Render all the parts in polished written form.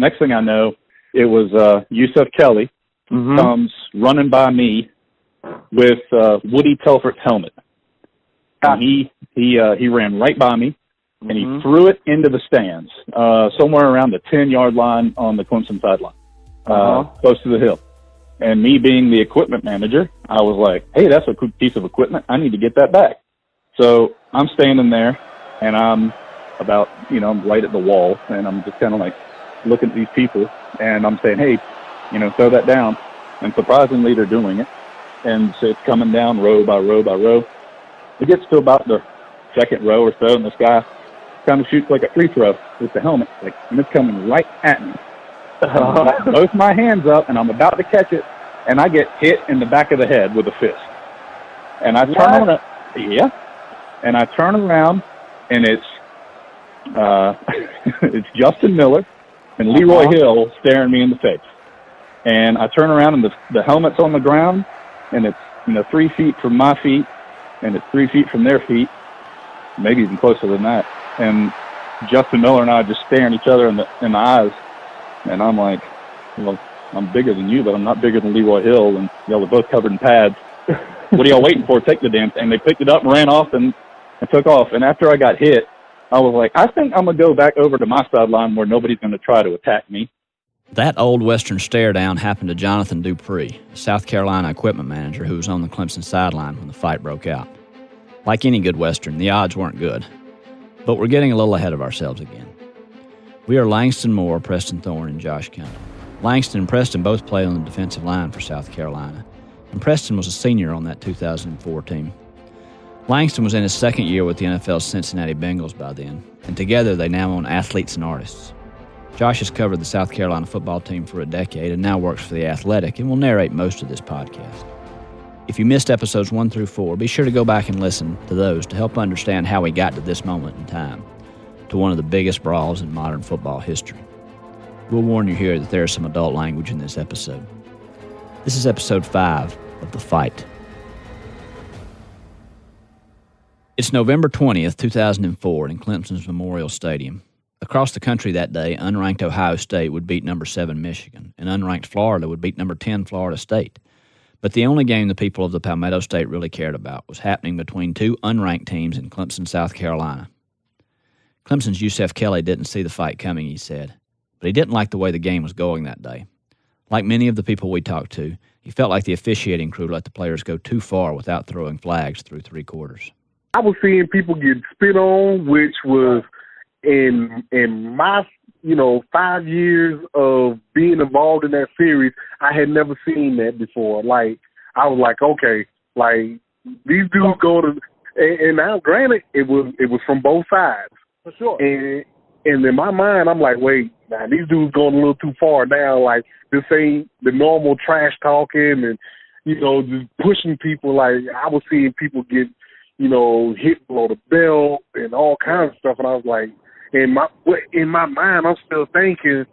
next thing I know, it was Yusuf Kelly comes running by me with Woody Telford's helmet. And he ran right by me, and he threw it into the stands, somewhere around the 10-yard line on the Clemson sideline, close to the hill. And me being the equipment manager, I was like, hey, that's a cool piece of equipment. I need to get that back. So I'm standing there, and I'm about, I'm right at the wall, and I'm just kind of like looking at these people, and I'm saying, hey, throw that down. And surprisingly, they're doing it. And so it's coming down row by row by row. It gets to about the second row or so, and this guy kind of shoots like a free throw with the helmet, and it's coming right at me. Both my hands up, and I'm about to catch it, and I get hit in the back of the head with a fist. And I turn around, and I turn around, and it's it's Justin Miller and Leroy Hill staring me in the face. And I turn around, and the helmet's on the ground, and it's 3 feet from my feet, and it's 3 feet from their feet, maybe even closer than that. And Justin Miller and I are just staring each other in the eyes. And I'm like, well, I'm bigger than you, but I'm not bigger than Leroy Hill. And y'all are both covered in pads. What are y'all waiting for? Take the damn thing. And they picked it up and ran off and took off. And after I got hit, I was like, I think I'm going to go back over to my sideline where nobody's going to try to attack me. That old Western stare down happened to Jonathan Dupree, a South Carolina equipment manager who was on the Clemson sideline when the fight broke out. Like any good Western, the odds weren't good. But we're getting a little ahead of ourselves again. We are Langston Moore, Preston Thorne, and Josh Kendall. Langston and Preston both played on the defensive line for South Carolina, and Preston was a senior on that 2004 team. Langston was in his second year with the NFL's Cincinnati Bengals by then, and together they now own Athletes and Artists. Josh has covered the South Carolina football team for a decade and now works for The Athletic and will narrate most of this podcast. If you missed episodes 1 through 4, be sure to go back and listen to those to help understand how we got to this moment in time, to one of the biggest brawls in modern football history. We'll warn you here that there is some adult language in this episode. This is episode 5 of The Fight. It's November 20th, 2004 in Clemson's Memorial Stadium. Across the country that day, unranked Ohio State would beat number 7 Michigan, and unranked Florida would beat number 10 Florida State. But the only game the people of the Palmetto State really cared about was happening between two unranked teams in Clemson, South Carolina. Clemson's Yusuf Kelly didn't see the fight coming, he said, but he didn't like the way the game was going that day. Like many of the people we talked to, he felt like the officiating crew let the players go too far without throwing flags through 3 quarters. I was seeing people get spit on, which was in my 5 years of being involved in that series, I had never seen that before. Like, I was like, okay, like these dudes go to, and now granted, it was from both sides. For sure. And in my mind, I'm like, wait, now these dudes going a little too far now. Like, this ain't the normal trash talking and, just pushing people. Like, I was seeing people get, hit below the belt and all kinds of stuff. And I was like, in my mind, I'm still thinking,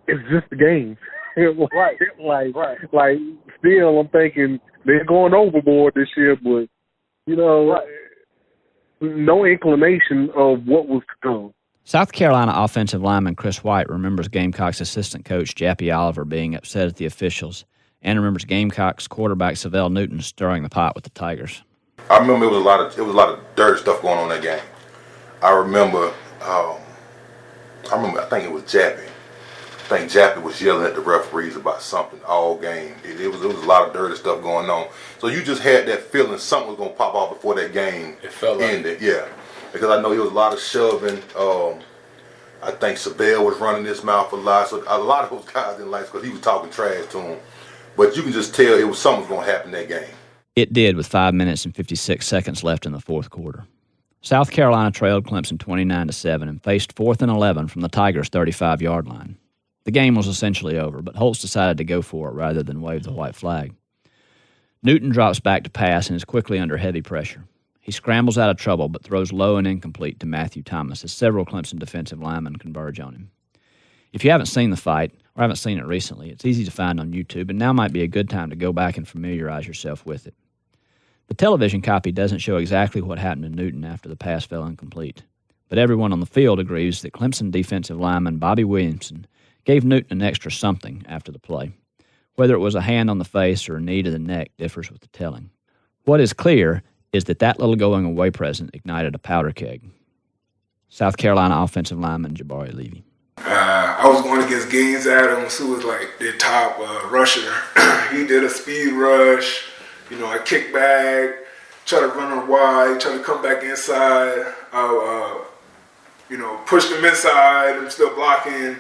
it's just a game. Right. Like, still, I'm thinking they're going overboard this year, but, no inclination of what was to come. South Carolina offensive lineman Chris White remembers Gamecocks assistant coach Jappy Oliver being upset at the officials and remembers Gamecocks quarterback Savell Newton stirring the pot with the Tigers. I remember it was a lot of dirt stuff going on in that game. I remember, I think it was Jappy. I think Jappy was yelling at the referees about something all game. It was a lot of dirty stuff going on. So you just had that feeling something was going to pop off before that game ended. Yeah, because I know there was a lot of shoving. I think Savell was running his mouth a lot. So a lot of those guys didn't like it because he was talking trash to him. But you can just tell it was something was going to happen in that game. It did with 5 minutes and 56 seconds left in the fourth quarter. South Carolina trailed Clemson 29-7 and faced 4th and 11 from the Tigers' 35-yard line. The game was essentially over, but Holtz decided to go for it rather than wave the white flag. Newton drops back to pass and is quickly under heavy pressure. He scrambles out of trouble but throws low and incomplete to Matthew Thomas as several Clemson defensive linemen converge on him. If you haven't seen the fight, or haven't seen it recently, it's easy to find on YouTube, and now might be a good time to go back and familiarize yourself with it. The television copy doesn't show exactly what happened to Newton after the pass fell incomplete, But everyone on the field agrees that Clemson defensive lineman Bobby Williamson gave Newton an extra something after the play. Whether it was a hand on the face or a knee to the neck differs with the telling. What is clear is that little going-away present ignited a powder keg. South Carolina offensive lineman Jabari Levy. I was going against Gaines Adams, who was like their top rusher. He did a speed rush, I kicked back, tried to run on wide, tried to come back inside. I, pushed him inside. I'm still blocking,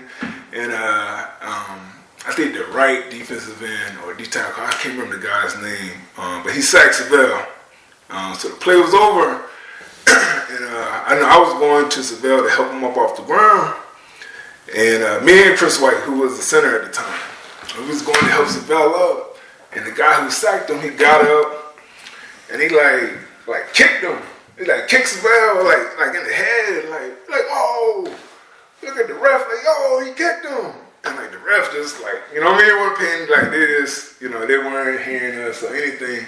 and I think the right defensive end or D tackle, I can't remember the guy's name, but he sacked Savell. So the play was over, and I was going to Savell to help him up off the ground. And me and Chris White, who was the center at the time, we was going to help Savell up. And the guy who sacked him, he got up and he like kicked him. He like kicked Savell like in the head, like oh, look at the ref, like oh, he kicked him. And like the ref just like, they weren't paying like this, they weren't hearing us or anything.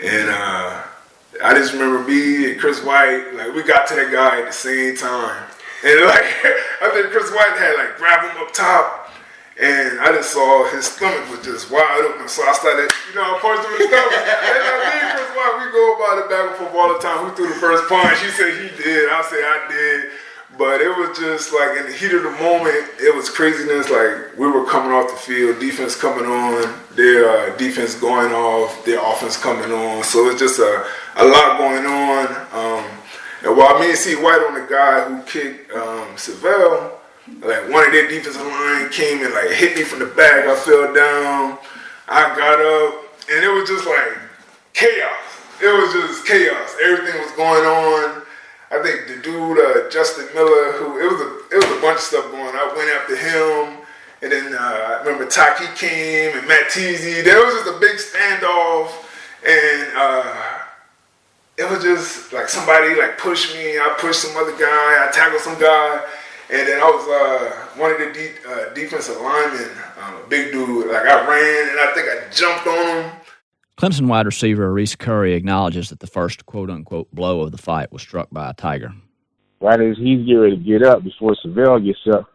And I just remember me and Chris White, like we got to that guy at the same time. And like, I think Chris White had like grabbed him up top, and I just saw his stomach was just wide open. So I started, punched him in the stomach. And me and Chris White, we go about it back and forth all the time. Who threw the first punch? He said he did. I said I did. But it was just like in the heat of the moment, it was craziness. Like we were coming off the field, defense coming on, their defense going off, their offense coming on. So it's just a lot going on. And while me and C. White on the guy who kicked Savell, like one of their defensive line came and like hit me from the back. I fell down. I got up, and it was just like chaos. It was just chaos. Everything was going on. I think the dude Justin Miller, who it was a bunch of stuff going on. I went after him, and then I remember Taki came and Matt Teasy. There was just a big standoff, and it was just like somebody like pushed me. I pushed some other guy. I tackled some guy, and then I was one of the defensive linemen, a big dude. Like I ran, and I think I jumped on him. Clemson wide receiver Reese Curry acknowledges that the first quote-unquote blow of the fight was struck by a Tiger. Right as he's getting ready to get up, before Savell gets up,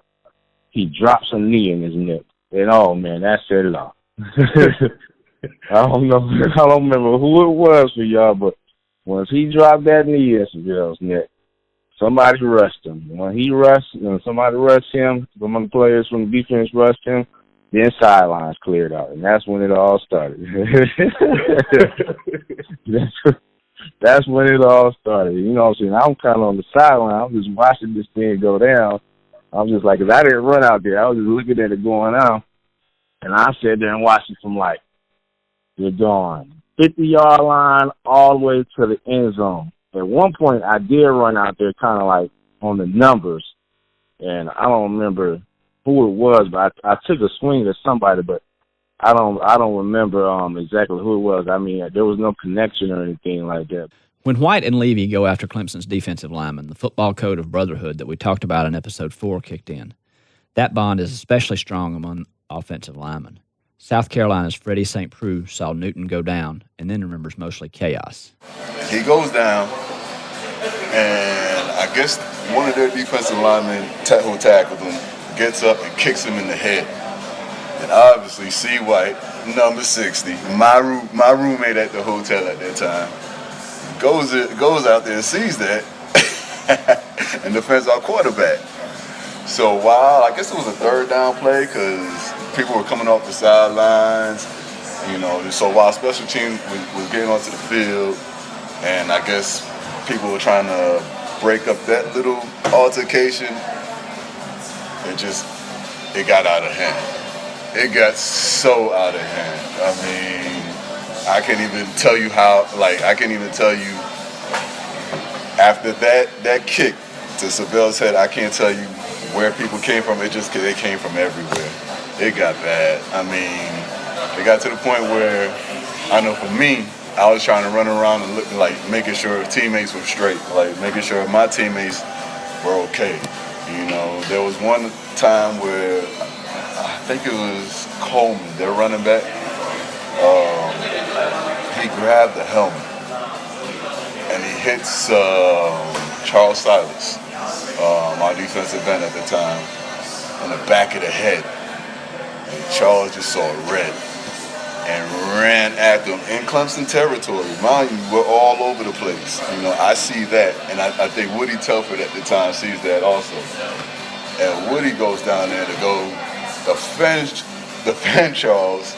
he drops a knee in his neck. And oh man, that said it all. I don't remember who it was for y'all, but once he dropped that knee in Savell's neck, somebody rushed him. When he rushed, somebody rushed him, some of the players from the defense rushed him, then sidelines cleared out, and that's when it all started. That's when it all started. You know what I'm saying? I'm kind of on the sideline. I'm just watching this thing go down. I'm just like, 'cause I didn't run out there. I was just looking at it going on, and I sat there and watched it from like, you're gone. 50-yard line all the way to the end zone. At one point, I did run out there kind of like on the numbers, and I don't remember who it was, but I took a swing at somebody, but I don't remember exactly who it was. I mean, there was no connection or anything like that. When White and Levy go after Clemson's defensive linemen, the football code of Brotherhood that we talked about in Episode 4 kicked in. That bond is especially strong among offensive linemen. South Carolina's Freddie St. Preux saw Newton go down and then remembers mostly chaos. He goes down, and I guess one of their defensive linemen who tackled him gets up and kicks him in the head. And obviously, C. White, number 60, my roommate at the hotel at that time, goes out there and sees that and defends our quarterback. So while I guess it was a third down play because people were coming off the sidelines, so while special teams was getting onto the field, and I guess people were trying to break up that little altercation, it got out of hand. It got so out of hand. I mean, I can't even tell you after that kick to Savell's head, I can't tell you where people came from. They came from everywhere. It got bad. I mean, it got to the point where, I know for me, I was trying to run around and look like making sure teammates were straight, like making sure my teammates were okay. There was one time where I think it was Coleman, their running back. He grabbed the helmet and he hits Charles Silas. my defensive end at the time, in the back of the head. And Charles just saw red and ran after him in Clemson territory. Mind you, we're all over the place. You know, I see that, and I think Woody Telford at the time sees that also. And Woody goes down there to go defend Charles,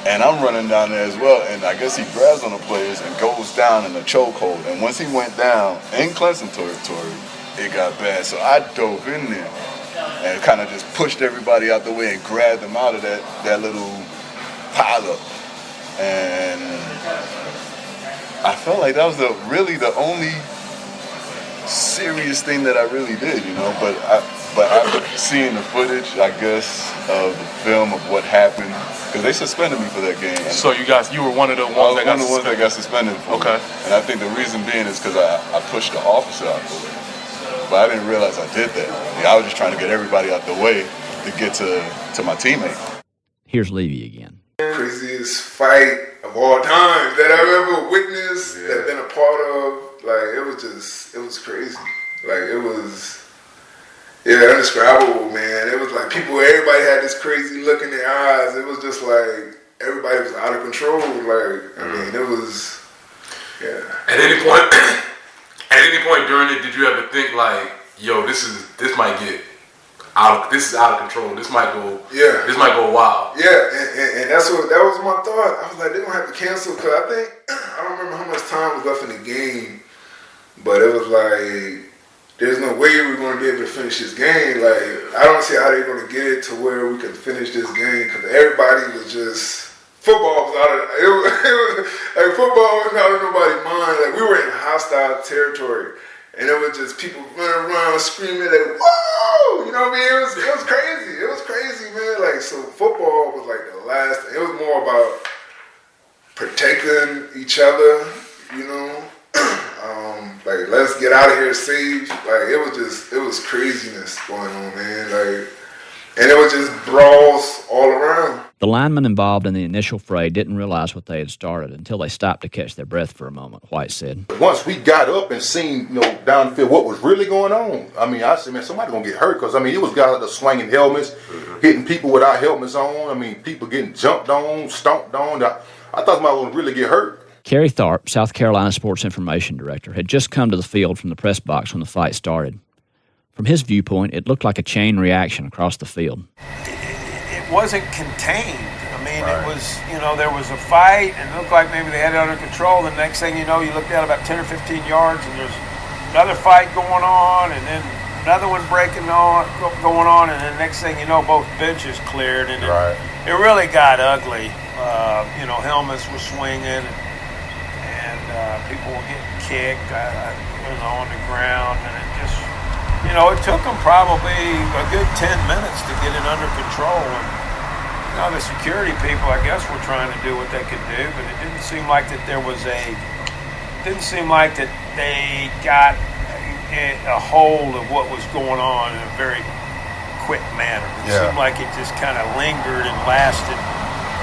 and I'm running down there as well. And I guess he grabs on the players and goes down in a chokehold. And once he went down in Clemson territory, it got bad. So I dove in there and kind of just pushed everybody out the way and grabbed them out of that little pileup. And I felt like that was really the only serious thing that I really did, you know. But after seeing the footage, I guess, of the film of what happened, because they suspended me for that game. So you were one of the ones that got suspended. Okay. And I think the reason being is because I pushed the officer out the way. But I didn't realize I did that. I was just trying to get everybody out the way to get to my teammate. Here's Levy again. Craziest fight of all time that I've ever witnessed, that been a part of. Like, it was crazy. Like, it was, indescribable, man. It was like everybody had this crazy look in their eyes. It was just like, everybody was out of control. Like, I mean, it was, At any point during it, did you ever think like, yo, this might get this is out of control. This might go wild. Yeah, and that was my thought. I was like, they're gonna have to cancel, because I don't remember how much time was left in the game, but it was like, there's no way we're gonna be able to finish this game. Like, I don't see how they're gonna get it to where we can finish this game, because everybody was just, football was out of like, football wasn't out of nobody's mind. Like, we were in hostile territory. And it was just people running around screaming like, whoa! You know what I mean? It was crazy. It was crazy, man. Like, so football was like the last thing. It was more about protecting each other, you know? Like, let's get out of here safe. Like, it was craziness going on, man. Like, and it was just brawls all around. The linemen involved in the initial fray didn't realize what they had started until they stopped to catch their breath for a moment, White said. Once we got up and seen, down the field what was really going on, I mean, I said, man, somebody's going to get hurt, because, I mean, it was guys that were swinging helmets, hitting people without helmets on. I mean, people getting jumped on, stomped on. I thought somebody was going to really get hurt. Kerry Tharp, South Carolina Sports Information Director, had just come to the field from the press box when the fight started. From his viewpoint, it looked like a chain reaction across the field. It wasn't contained. I mean, It was, there was a fight, and it looked like maybe they had it under control. The next thing you know, you looked out about 10 or 15 yards, and there's another fight going on, and then another one going on, and then next thing you know, both benches cleared, and it really got ugly. Helmets were swinging, and people were getting kicked, on the ground, and it just... it took them probably a good 10 minutes to get it under control. And, the security people, I guess, were trying to do what they could do, but it didn't seem like that they got a hold of what was going on in a very quick manner. It seemed like it just kind of lingered and lasted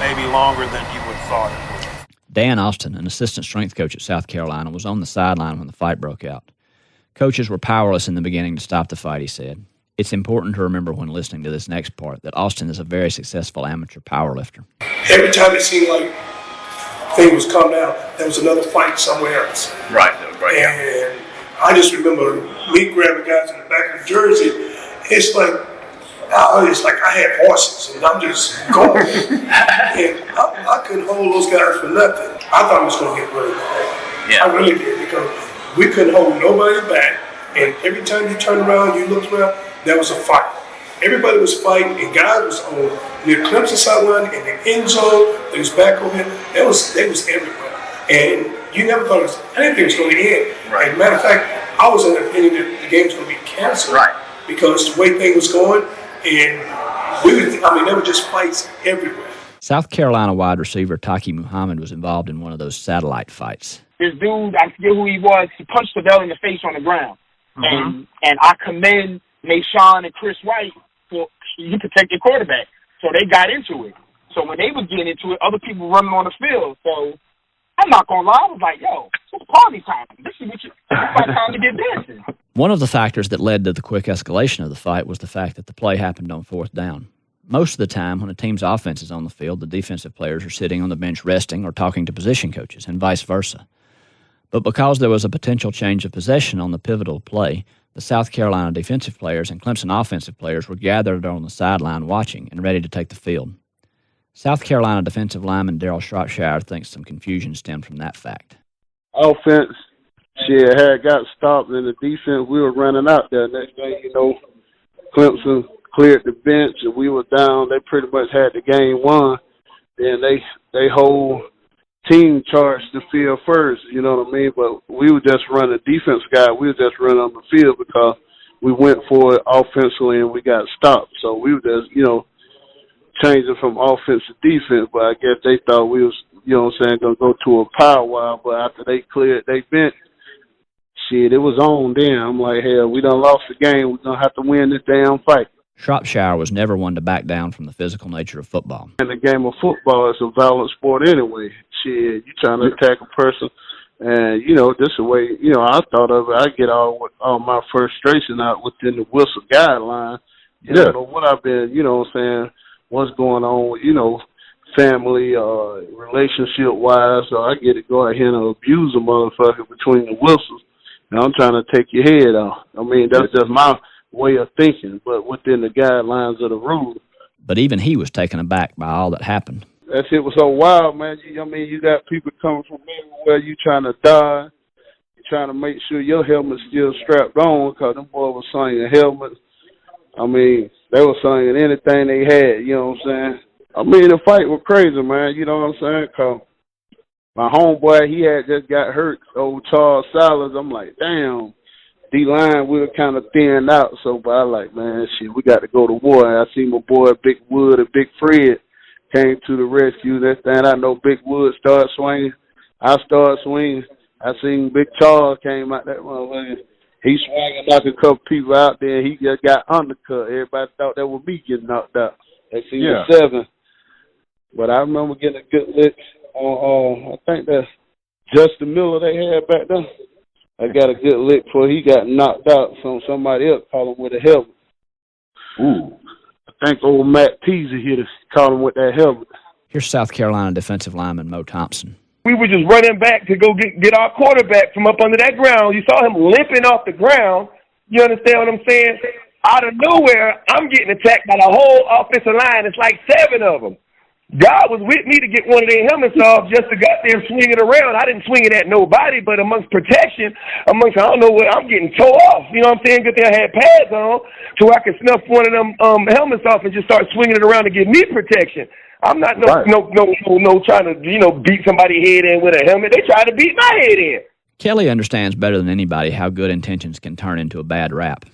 maybe longer than you would have thought it would. Dan Austin, an assistant strength coach at South Carolina, was on the sideline when the fight broke out. Coaches were powerless in the beginning to stop the fight, he said. It's important to remember when listening to this next part that Austin is a very successful amateur powerlifter. Every time it seemed like things was coming out, there was another fight somewhere else. Right. And I just remember me grabbing guys in the back of the jersey. It's like I had horses, and I'm just going. And I couldn't hold those guys for nothing. I thought it was going to get really bad. Yeah. I really did, because we couldn't hold nobody back, and every time you turned around, you looked around, there was a fight. Everybody was fighting, and guys was on near Clemson sideline, in the end zone, they was back over here. They was everywhere, and you never thought anything was going to end. Right. As a matter of fact, I was in the opinion that the game was going to be canceled. Right. Because the way things was going, and there were just fights everywhere. South Carolina wide receiver Taki Muhammad was involved in one of those satellite fights. This dude, I forget who he was, he punched the bell in the face on the ground. Mm-hmm. And I commend Mayshawn and Chris White for you protect your quarterback. So they got into it. So when they was getting into it, other people running on the field. So I'm not going to lie, I was like, yo, It's party time. This is it's my time to get dancing. One of the factors that led to the quick escalation of the fight was the fact that the play happened on fourth down. Most of the time, when a team's offense is on the field, the defensive players are sitting on the bench resting or talking to position coaches, and vice versa. But because there was a potential change of possession on the pivotal play, the South Carolina defensive players and Clemson offensive players were gathered on the sideline watching and ready to take the field. South Carolina defensive lineman Daryl Shropshire thinks some confusion stemmed from that fact. Offense, had got stopped, and the defense, we were running out there. Next thing you know, Clemson cleared the bench, and we were down. They pretty much had the game won. Then they whole team charged the field first, you know what I mean? But we were just running defense guy. We were just running on the field because we went for it offensively and we got stopped. So we were just, changing from offense to defense. But I guess they thought we was, going to go to a power wow. But after they cleared their bench, it was on then. I'm like, hell, we done lost the game. We're going to have to win this damn fight. Shropshire was never one to back down from the physical nature of football. And the game of football is a violent sport anyway. You trying to attack a person. And, this is the way, I thought of it. I get all my frustration out within the whistle guideline. You know what I've been, what's going on with, family, relationship-wise. So I get to go out here and abuse a motherfucker between the whistles. And I'm trying to take your head off. I mean, that's just my way of thinking, but within the guidelines of the rule. But even he was taken aback by all that happened. That shit was so wild, man. You got people coming from everywhere. You trying to die. You trying to make sure your helmet's still strapped on because them boys were slinging helmets. I mean, they were slinging anything they had, you know what I'm saying? I mean, the fight was crazy, man, you know what I'm saying? Because my homeboy, he had just got hurt, old Charles Silas. I'm like, damn. D-line, we were kind of thinned out, but I like, man, we got to go to war. And I see my boy Big Wood and Big Fred came to the rescue. That thing, I know Big Wood started swinging. I started swinging. I seen Big Charles came out that motherfucker. He swung and knocked a couple people out there. He just got undercut. Everybody thought that was me getting knocked out. They seen the 7. But I remember getting a good lick on, I think that's Justin Miller they had back then. I got a good lick before he got knocked out from somebody else caught him with a helmet. Ooh. I think old Matt Peasy hit us, caught him with that helmet. Here's South Carolina defensive lineman Mo Thompson. We were just running back to go get our quarterback from up under that ground. You saw him limping off the ground. You understand what I'm saying? Out of nowhere, I'm getting attacked by the whole offensive line. It's like 7 of them. God was with me to get one of their helmets off just to got there swing it around. I didn't swing it at nobody, but amongst protection, I don't know what, I'm getting tore off. You know what I'm saying? Good thing I had pads on so I could snuff one of them helmets off and just start swinging it around to give me protection. I'm not no trying to, beat somebody's head in with a helmet. They try to beat my head in. Kelly understands better than anybody how good intentions can turn into a bad rap.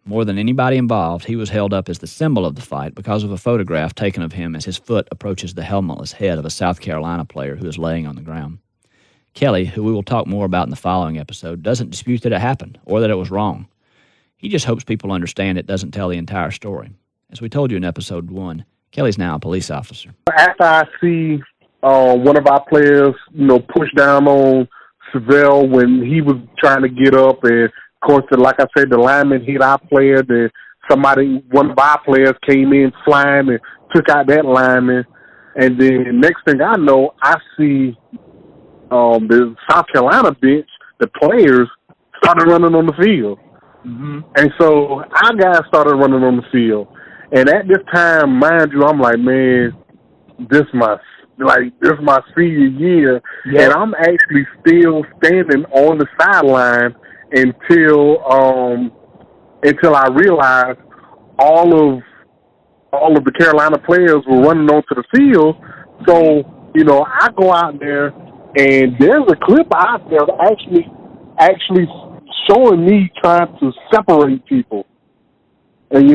More than anybody involved, he was held up as the symbol of the fight because of a photograph taken of him as his foot approaches the helmetless head of a South Carolina player who is laying on the ground. Kelly, who we will talk more about in the following episode, doesn't dispute that it happened or that it was wrong. He just hopes people understand it doesn't tell the entire story. As we told you in episode 1, Kelly's now a police officer. After I see one of our players, push down on Savell when he was trying to get up, and of course, like I said, the lineman hit our player. Then one of our players came in flying and took out that lineman. And then next thing I know, I see the South Carolina bench, the players started running on the field. Mm-hmm. And so our guys started running on the field. And at this time, mind you, I'm like, man, this is my senior year. Yeah. And I'm actually still standing on the sideline until I realized all of the Carolina players were running onto the field. So, I go out there and there's a clip out there actually showing me trying to separate people. And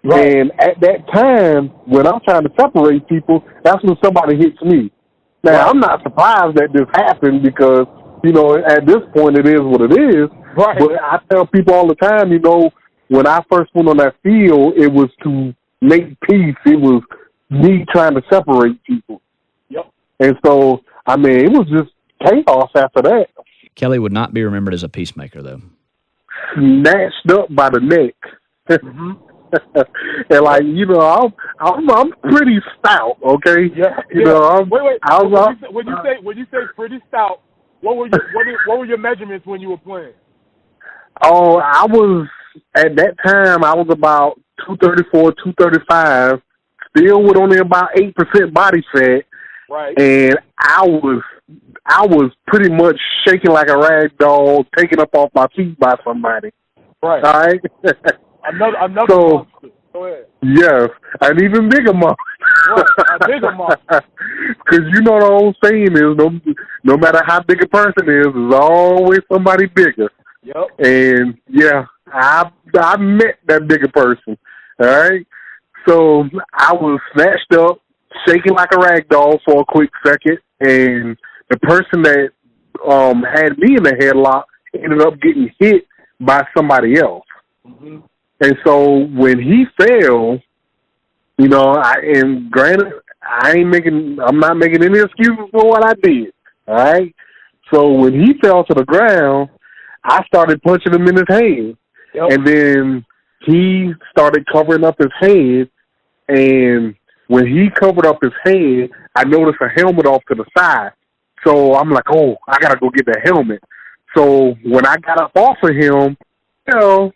right. And at that time when I'm trying to separate people, that's when somebody hits me. Now right. I'm not surprised that this happened because at this point, it is what it is. Right. But I tell people all the time, when I first went on that field, it was to make peace. It was me trying to separate people. Yep. And so, it was just chaos after that. Kelly would not be remembered as a peacemaker, though. Snatched up by the neck. Mm-hmm. And like, you know, I'm pretty stout, okay? Yeah. You know, wait. When you say pretty stout, what were your measurements when you were playing? Oh, I was at that time. I was about 234, 235. Still with only about 8% body fat. Right. And I was pretty much shaking like a rag doll, taken up off my feet by somebody. Right. All right. Another so, monster. Go ahead. Yes, an even bigger monster. Right, a bigger monster. Because you know the old saying is, no matter how big a person is, there's always somebody bigger. Yep. And yeah, I met that bigger person. All right. So I was snatched up, shaking like a rag doll for a quick second, and the person that had me in the headlock ended up getting hit by somebody else. Mm-hmm. And so when he fell, you know, and granted, I'm not making any excuses for what I did. All right. So when he fell to the ground, I started punching him in his head. Yep. And then he started covering up his head. And when he covered up his head, I noticed a helmet off to the side. So I'm like, oh, I got to go get that helmet. So when I got up off of him, you know,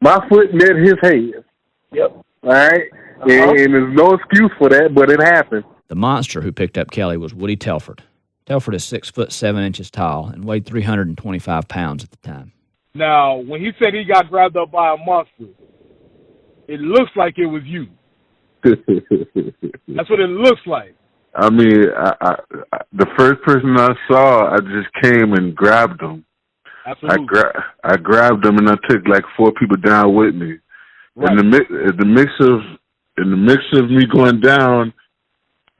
my foot met his head. Yep. All right? And there's no excuse for that, but it happened. The monster who picked up Kelly was Woody Telford. Telford is 6'7" tall and weighed 325 pounds at the time. Now, when he said he got grabbed up by a monster, it looks like it was you. That's what it looks like. I mean, I the first person I saw, I just came and grabbed him. Absolutely. I grabbed him and I took like 4 people down with me. Right. In the mix of me going down,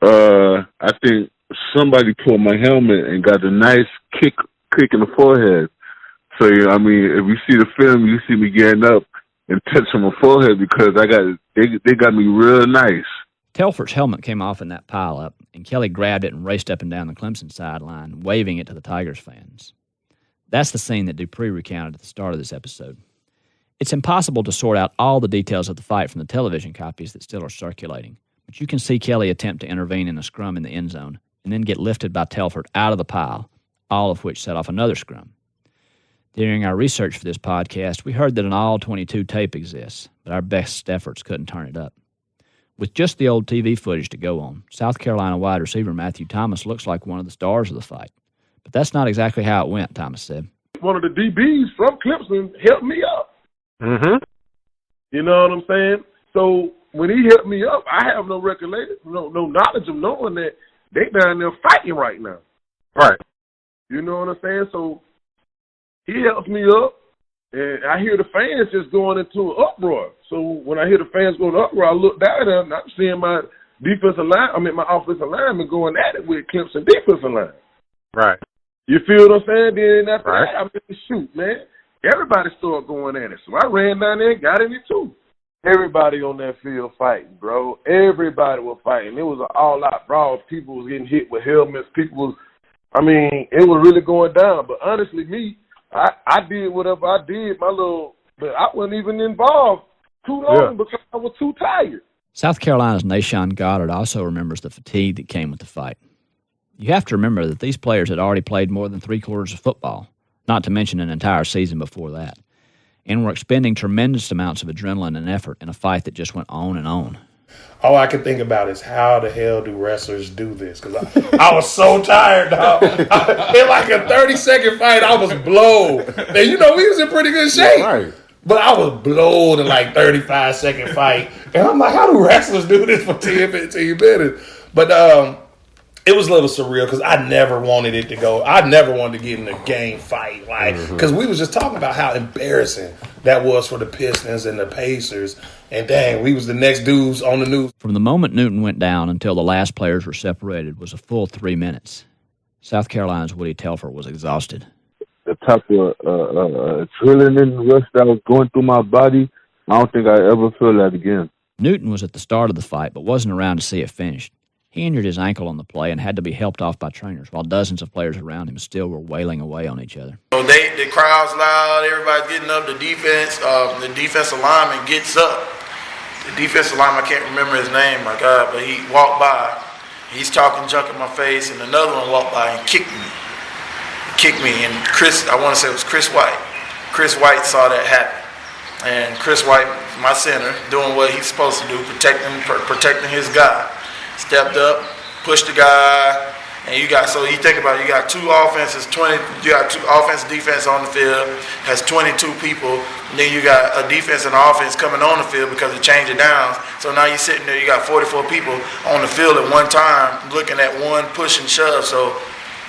I think somebody pulled my helmet and got a nice kick in the forehead. So I mean, if you see the film, you see me getting up and touching my forehead because they got me real nice. Telford's helmet came off in that pileup, and Kelly grabbed it and raced up and down the Clemson sideline, waving it to the Tigers fans. That's the scene that Dupree recounted at the start of this episode. It's impossible to sort out all the details of the fight from the television copies that still are circulating, but you can see Kelly attempt to intervene in a scrum in the end zone and then get lifted by Telford out of the pile, all of which set off another scrum. During our research for this podcast, we heard that an all-22 tape exists, but our best efforts couldn't turn it up. With just the old TV footage to go on, South Carolina wide receiver Matthew Thomas looks like one of the stars of the fight. But that's not exactly how it went, Thomas said. One of the DBs from Clemson helped me up. Mm-hmm. You know what I'm saying? So when he helped me up, I have no recollection, no knowledge of knowing that they down there fighting right now. Right. You know what I'm saying? So he helps me up, and I hear the fans just going into an uproar. So when I hear the fans going uproar, I look down there and I'm seeing my my offensive lineman going at it with Clemson defensive line. Right. You feel what I'm saying? Then after right. that, I'm like, shoot, man. Everybody started going at it. So I ran down there and got in it too. Everybody on that field fighting, bro. Everybody was fighting. It was an all-out brawl. People was getting hit with helmets. It was really going down. But honestly, I did whatever I did, but I wasn't even involved too long because I was too tired. South Carolina's Nashawn Goddard also remembers the fatigue that came with the fight. You have to remember that these players had already played more than 3/4 of football, not to mention an entire season before that, and were expending tremendous amounts of adrenaline and effort in a fight that just went on and on. All I can think about is how the hell do wrestlers do this? Because I was so tired, dog. In like a 30-second fight, I was blown. Now, we was in pretty good shape. Right. But I was blown in like 35-second fight. And I'm like, how do wrestlers do this for 10, 15 minutes? But it was a little surreal because I never wanted it to go. I never wanted to get in a game fight. Because we was just talking about how embarrassing that was for the Pistons and the Pacers. And dang, we was the next dudes on the news. From the moment Newton went down until the last players were separated was a full 3 minutes. South Carolina's Woody Telford was exhausted. The type of adrenaline rush that was going through my body, I don't think I ever feel that again. Newton was at the start of the fight, but wasn't around to see it finished. He injured his ankle on the play and had to be helped off by trainers, while dozens of players around him still were wailing away on each other. So the crowd's loud, everybody's getting up, the defensive lineman gets up. The defensive lineman, I can't remember his name, my God, but he walked by, he's talking junk in my face, and another one walked by and kicked me, and I want to say it was Chris White. Chris White saw that happen, and Chris White, my center, doing what he's supposed to do, protecting his guy, stepped up, pushed the guy, and you got two offenses, you got two offense, defense on the field, has 22 people, and then you got a defense and offense coming on the field because of change of downs. So now you're sitting there, you got 44 people on the field at one time looking at one push and shove. So,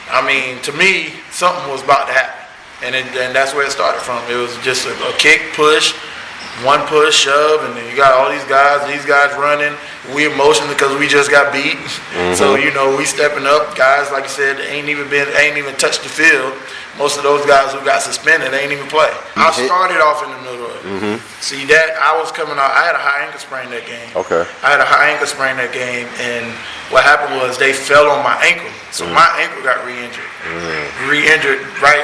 I mean, to me, something was about to happen. And that's where it started from. It was just a kick, push, one push, shove, and then you got all these guys running. We emotional because we just got beat. Mm-hmm. So, we stepping up. Guys, like you said, ain't even touched the field. Most of those guys who got suspended ain't even play. I started off in the middle of it. Mm-hmm. See, that I was coming out. I had a high ankle sprain that game. Okay. I had a high ankle sprain that game, and what happened was they fell on my ankle. So my ankle got re-injured. Re-injured right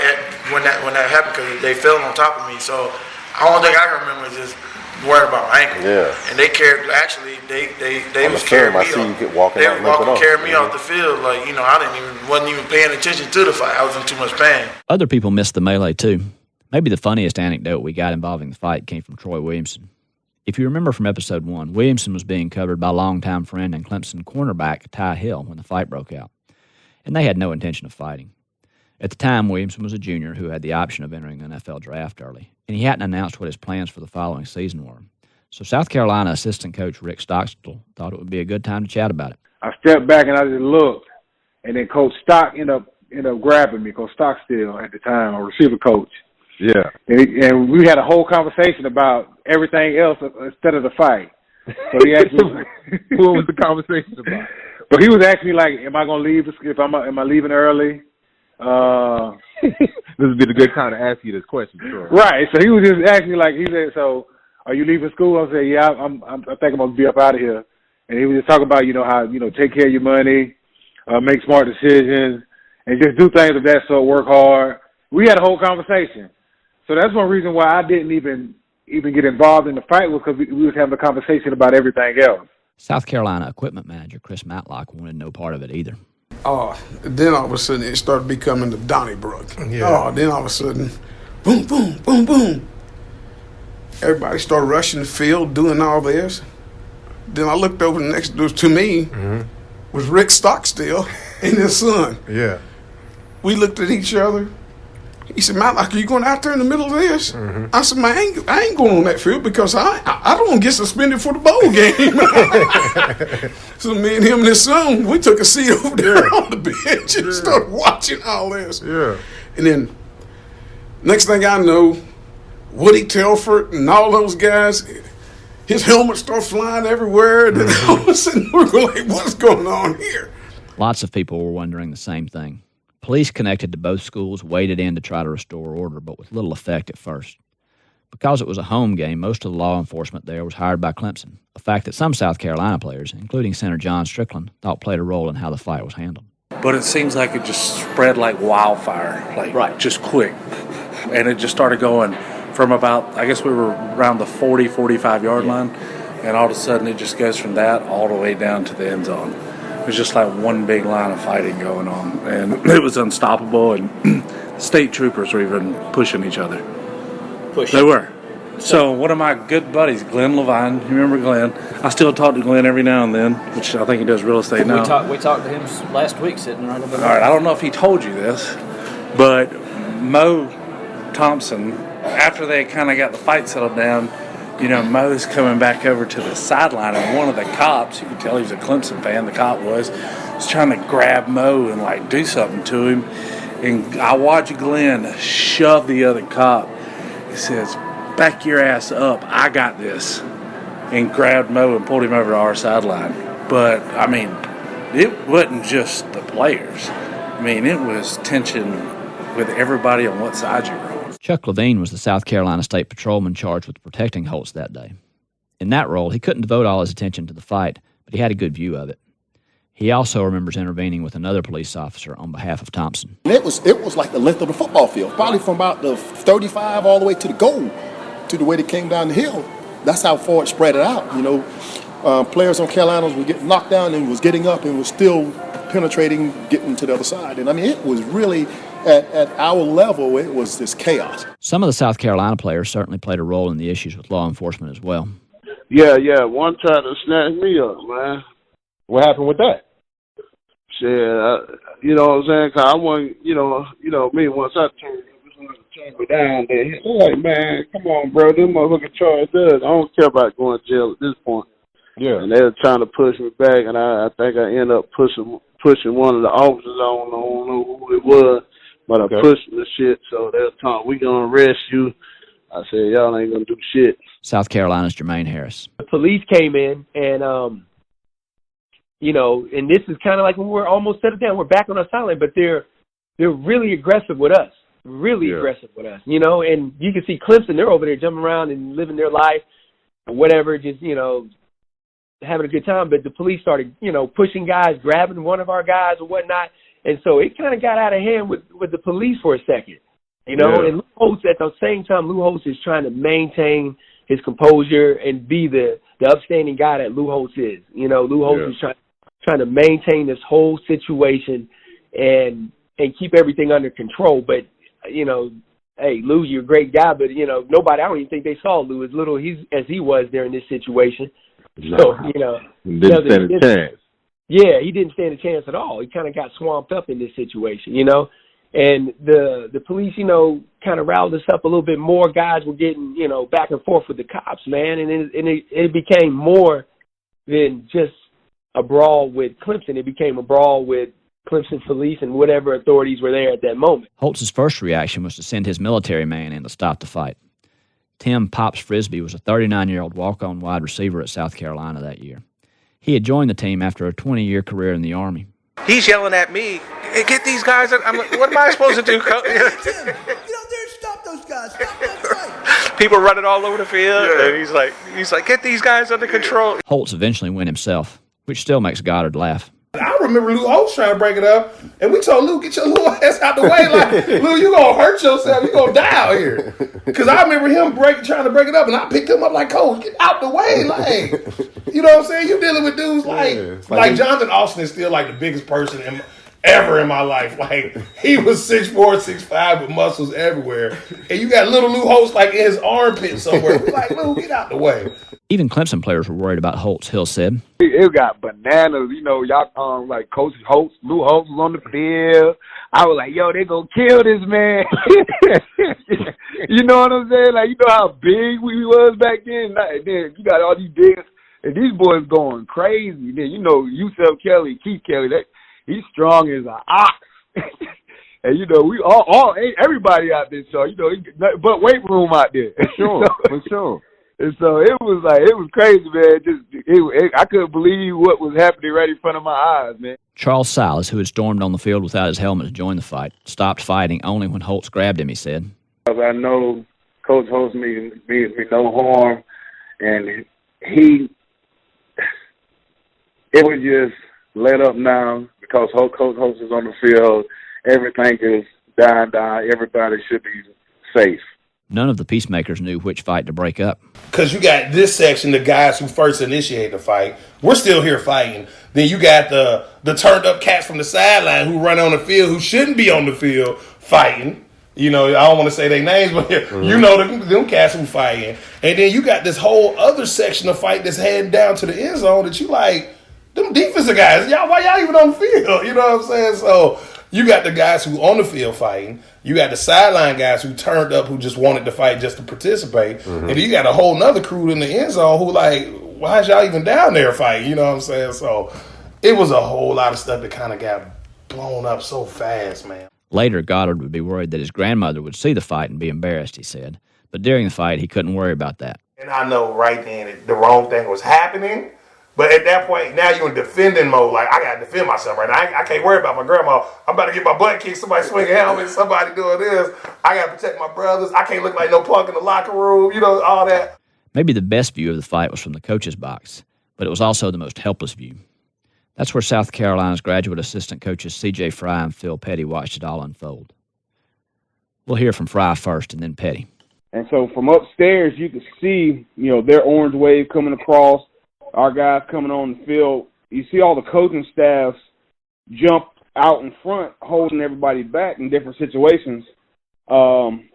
when that happened because they fell on top of me. So the only thing I can remember is just worried about my ankle. Yeah. And they carried. Actually, they was carrying me. They was carrying me off the field. Like I wasn't even paying attention to the fight. I was in too much pain. Other people missed the melee too. Maybe the funniest anecdote we got involving the fight came from Troy Williamson. If you remember from episode 1, Williamson was being covered by longtime friend and Clemson cornerback Ty Hill when the fight broke out, and they had no intention of fighting. At the time, Williamson was a junior who had the option of entering the NFL draft early, and he hadn't announced what his plans for the following season were. So South Carolina assistant coach Rick Stockstill thought it would be a good time to chat about it. I stepped back and I just looked, and then Coach Stock ended up grabbing me. Coach Stockstill at the time, a receiver coach. Yeah. And we had a whole conversation about everything else instead of the fight. So he asked me, what was the conversation about? But he was asking me like, am I going to leave? Am I leaving early? This would be the good time to ask you this question, sure. Right. So he was just asking me like, he said, so are you leaving school? I said, yeah, I think I'm going to be up out of here. And he was just talking about, how, take care of your money, make smart decisions, and just do things of that sort, work hard. We had a whole conversation. So that's one reason why I didn't even get involved in the fight was because we was having a conversation about everything else. South Carolina equipment manager Chris Matlock wanted no part of it either. Then all of a sudden it started becoming the Donnybrook. Yeah. Then all of a sudden, boom, boom, boom, boom. Everybody started rushing the field, doing all this. Then I looked over next to me was Rick Stockstill and his son. Yeah. We looked at each other. He said, Matlock, are you going out there in the middle of this? I said, man, I ain't going on that field because I don't want to get suspended for the bowl game. So me and him and his son, we took a seat over there on the bench and started watching all this. Yeah. And then next thing I know, Woody Telford and all those guys, his helmet started flying everywhere. And then all of a sudden we're going like, what's going on here? Lots of people were wondering the same thing. Police connected to both schools waded in to try to restore order, but with little effect at first. Because it was a home game, most of the law enforcement there was hired by Clemson, a fact that some South Carolina players, including center John Strickland, thought played a role in how the fight was handled. But it seems like it just spread like wildfire, just quick. And it just started going from about, I guess we were around the 40, 45-yard line, and all of a sudden it just goes from that all the way down to the end zone. It was just like one big line of fighting going on, and it was unstoppable, and state troopers were even pushing each other. They were. So one of my good buddies, Glenn Levine, you remember Glenn? I still talk to Glenn every now and then, which I think he does real estate now. We talked to him last week sitting right over there. All right, I don't know if he told you this, but Mo Thompson, after they kind of got the fight settled down, Mo's coming back over to the sideline, and one of the cops, you could tell he was a Clemson fan, the cop was trying to grab Mo and do something to him. And I watched Glenn shove the other cop. He says, back your ass up, I got this. And grabbed Mo and pulled him over to our sideline. But, it wasn't just the players. It was tension with everybody on what side you were on. Chuck Levine was the South Carolina State Patrolman charged with protecting Holtz that day. In that role, he couldn't devote all his attention to the fight, but he had a good view of it. He also remembers intervening with another police officer on behalf of Thompson. And it was like the length of the football field, probably from about the 35 all the way to the goal, to the way they came down the hill. That's how far it spread it out. Players on Carolinas were getting knocked down and was getting up and was still penetrating, getting to the other side. And I mean, it was really, at our level, it was this chaos. Some of the South Carolina players certainly played a role in the issues with law enforcement as well. Yeah, one tried to snatch me up, man. What happened with that? Shit, you know what I'm saying? 'Cause I wasn't, you know me, once I turned me down, then he's like, man, come on, bro, this motherfucker charged us. I don't care about going to jail at this point. Yeah. And they were trying to push me back, and I think I ended up pushing one of the officers. I don't know who it was, but I pushed the shit. So they were talking, we gonna arrest you. I said, y'all ain't gonna do shit. South Carolina's Jermaine Harris. The police came in, and and this is kind of like when we're almost settled down. We're back on our sideline, but they're really aggressive with us. Aggressive with us, and you can see Clemson, they're over there jumping around and living their life or whatever, just, having a good time. But the police started, pushing guys, grabbing one of our guys or whatnot. And so it kind of got out of hand with the police for a second, and Lou Holtz, at the same time, Lou Holtz is trying to maintain his composure and be the upstanding guy that Lou Holtz is. Lou Holtz is trying to maintain this whole situation and keep everything under control. But, hey, Lou, you're a great guy, but, nobody, I don't even think they saw Lou as little as he was during this situation. So, didn't stand a chance. Yeah, he didn't stand a chance at all. He kind of got swamped up in this situation, and the police, kind of riled us up a little bit more. Guys were getting, back and forth with the cops, man, and it became more than just a brawl with Clemson. It became a brawl with Clemson police and whatever authorities were there at that moment. Holtz's first reaction was to send his military man in to stop the fight. Tim Pops Frisbee was a 39-year-old walk-on wide receiver at South Carolina that year. He had joined the team after a 20-year career in the Army. He's yelling at me, hey, get these guys. I'm like, what am I supposed to do, Coach? Tim, stop those guys. Stop that fight. People running all over the field, and he's like, get these guys under control. Holtz eventually went himself, which still makes Goddard laugh. I remember Lou Holtz trying to break it up, and we told Lou, get your little ass out the way. Like, Lou, you going to hurt yourself. You going to die out here. Because I remember him trying to break it up, and I picked him up like, Coach, get out the way. Like, you know what I'm saying? You dealing with dudes like Jonathan Austin is still like the biggest person ever in my life. Like, he was 6'4", 6'5", with muscles everywhere. And you got little Lou Holtz like in his armpit somewhere. We're like, Lou, get out the way. Even Clemson players were worried about Holtz, Hill said. It got bananas, y'all, like Coach Holtz, Lou Holtz was on the field. I was like, yo, they gonna kill this man. You know what I'm saying? Like, you know how big we was back then? And then you got all these big, and these boys going crazy. Then, Yusef Kelly, Keith Kelly, he's strong as an ox. And, we all everybody out there, so, but weight room out there. For sure. And so it was crazy, man. I couldn't believe what was happening right in front of my eyes, man. Charles Silas, who had stormed on the field without his helmet to join the fight, stopped fighting only when Holtz grabbed him, he said. I know Coach Holtz means me no harm, and it was just let up now because Coach Holtz is on the field. Everything is dying. Everybody should be safe. None of the peacemakers knew which fight to break up. Because you got this section, the guys who first initiated the fight. We're still here fighting. Then you got the turned up cats from the sideline who run on the field, who shouldn't be on the field fighting. I don't want to say their names, but them cats who fighting. And then you got this whole other section of fight that's heading down to the end zone that you like, them defensive guys, why y'all even on the field? You know what I'm saying? So you got the guys who on the field fighting. You got the sideline guys who turned up, who just wanted to fight just to participate. Mm-hmm. And then you got a whole nother crew in the end zone who like, why is y'all even down there fighting? You know what I'm saying? So it was a whole lot of stuff that kind of got blown up so fast, man. Later, Goddard would be worried that his grandmother would see the fight and be embarrassed, he said. But during the fight, he couldn't worry about that. And I know right then the wrong thing was happening. But at that point, now you're in defending mode. Like, I got to defend myself right now. I can't worry about my grandma. I'm about to get my butt kicked. Somebody swinging helmets. Somebody doing this. I got to protect my brothers. I can't look like no punk in the locker room. All that. Maybe the best view of the fight was from the coach's box, but it was also the most helpless view. That's where South Carolina's graduate assistant coaches C.J. Fry and Phil Petty watched it all unfold. We'll hear from Fry first and then Petty. And so from upstairs, you could see, their orange wave coming across, our guys coming on the field. You see all the coaching staffs jump out in front, holding everybody back in different situations. And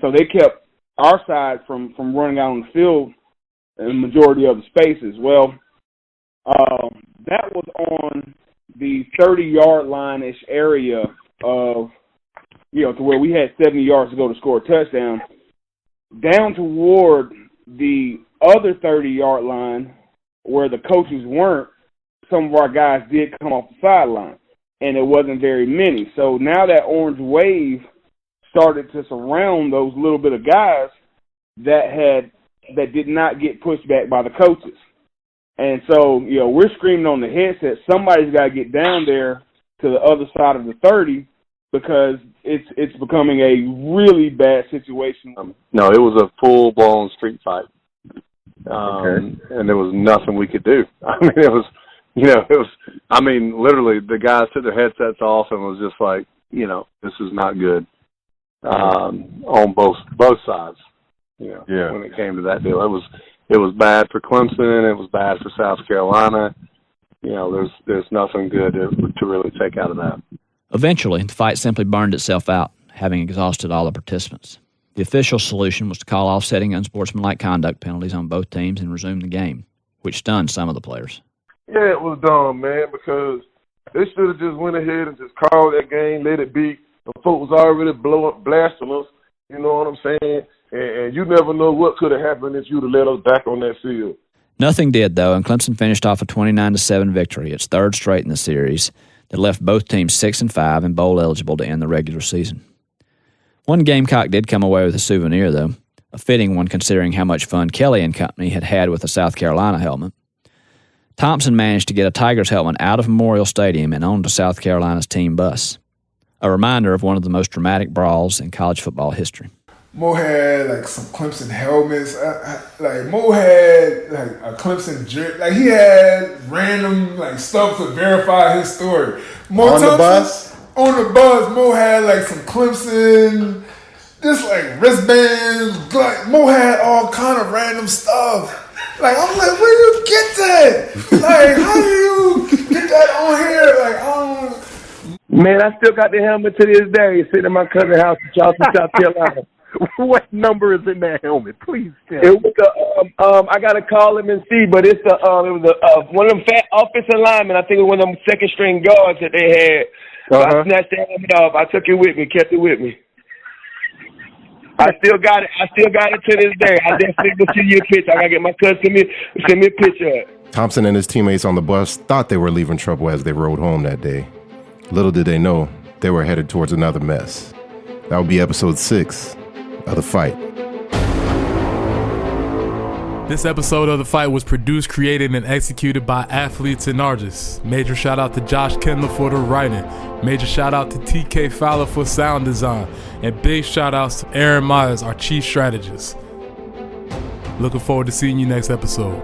so they kept our side from running out on the field in the majority of the spaces. Well, that was on the 30-yard line-ish area of, to where we had 70 yards to go to score a touchdown. Down toward the other 30-yard line where the coaches weren't, some of our guys did come off the sideline, and it wasn't very many. So now that orange wave started to surround those little bit of guys that did not get pushed back by the coaches. And so, we're screaming on the headset, somebody's got to get down there to the other side of the 30 because it's becoming a really bad situation. No, it was a full-blown street fight. And there was nothing we could do. I mean, literally the guys took their headsets off and was just like, this is not good on both sides. When it came to that deal, it was bad for Clemson. It was bad for South Carolina. There's nothing good to really take out of that. Eventually, the fight simply burned itself out, having exhausted all the participants. The official solution was to call offsetting unsportsmanlike conduct penalties on both teams and resume the game, which stunned some of the players. Yeah, it was dumb, man, because they should have just went ahead and just called that game, let it be. The folks was already blasting us, you know what I'm saying? And you never know what could have happened if you'd have let us back on that field. Nothing did, though, and Clemson finished off a 29-7 victory, its third straight in the series, that left both teams 6-5 and bowl eligible to end the regular season. One Gamecock did come away with a souvenir, though, a fitting one considering how much fun Kelly and company had with the South Carolina helmet. Thompson managed to get a Tigers helmet out of Memorial Stadium and onto South Carolina's team bus, a reminder of one of the most dramatic brawls in college football history. Mo had some Clemson helmets. Mo had a Clemson jersey. He had random stuff to verify his story. Mo on the bus. On the bus, Mo had some Clemson, just wristbands. Mo had all kind of random stuff. I'm like, where you get that? How do you get that on here? I don't. Man, I still got the helmet to this day. It's sitting in my cousin's house in Charleston, South Carolina. What number is in that helmet? Please tell me. It was I gotta call him and see, but it's it was one of them fat offensive linemen. I think it was one of them second string guards that they had. So I snatched the helmet off. I took it with me, kept it with me. I still got it. To this day. I definitely will send you a picture. I gotta get my cousin to send me a picture of it. Thompson and his teammates on the bus thought they were leaving trouble as they rode home that day. Little did they know they were headed towards another mess. That would be episode 6 of The Fight. This episode of The Fight was produced, created, and executed by athletes and artists. Major shout out to Josh Kendall for the writing. Major shout out to TK Fowler for sound design. And big shout outs to Aaron Myers, our chief strategist. Looking forward to seeing you next episode.